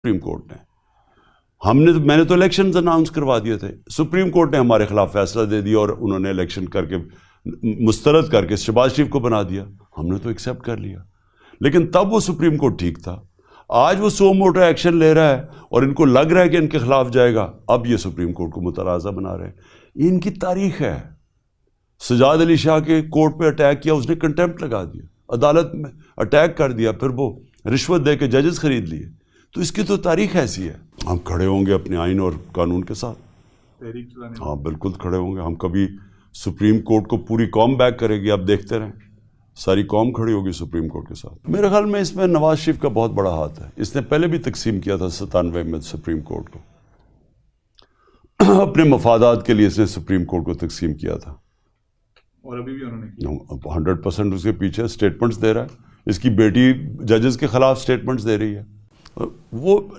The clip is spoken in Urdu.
سپریم کورٹ نے میں نے تو الیکشنز اناؤنس کروا دیے تھے، سپریم کورٹ نے ہمارے خلاف فیصلہ دے دیا اور انہوں نے الیکشن کر کے مسترد کر کے شہباز شریف کو بنا دیا، ہم نے تو ایکسیپٹ کر لیا، لیکن تب وہ سپریم کورٹ ٹھیک تھا۔ آج وہ سو موٹو ایکشن لے رہا ہے اور ان کو لگ رہا ہے کہ ان کے خلاف جائے گا، اب یہ سپریم کورٹ کو متنازع بنا رہے ہیں۔ یہ ان کی تاریخ ہے۔ سجاد علی شاہ کے کورٹ پہ اٹیک کیا، اس نے کنٹیمپٹ لگا دیا، عدالت میں اٹیک کر دیا، پھر وہ رشوت دے کے ججز خرید لیے، تو اس کی تو تاریخ ایسی ہے۔ ہم کھڑے ہوں گے اپنے آئین اور قانون کے ساتھ، ہاں بالکل کھڑے ہوں گے۔ ہم کبھی سپریم کورٹ کو پوری قوم بیک کرے گی، آپ دیکھتے رہیں، ساری قوم کھڑی ہوگی سپریم کورٹ کے ساتھ۔ میرے خیال میں اس میں نواز شریف کا بہت بڑا ہاتھ ہے، اس نے پہلے بھی تقسیم کیا تھا 97 میں سپریم کورٹ کو، اپنے مفادات کے لیے اس نے سپریم کورٹ کو تقسیم کیا تھا، اور ابھی بھی انہوں نے 100% اس کے پیچھے اسٹیٹمنٹس دے رہا ہے، اس کی بیٹی ججز کے خلاف اسٹیٹمنٹس دے رہی ہے، وہ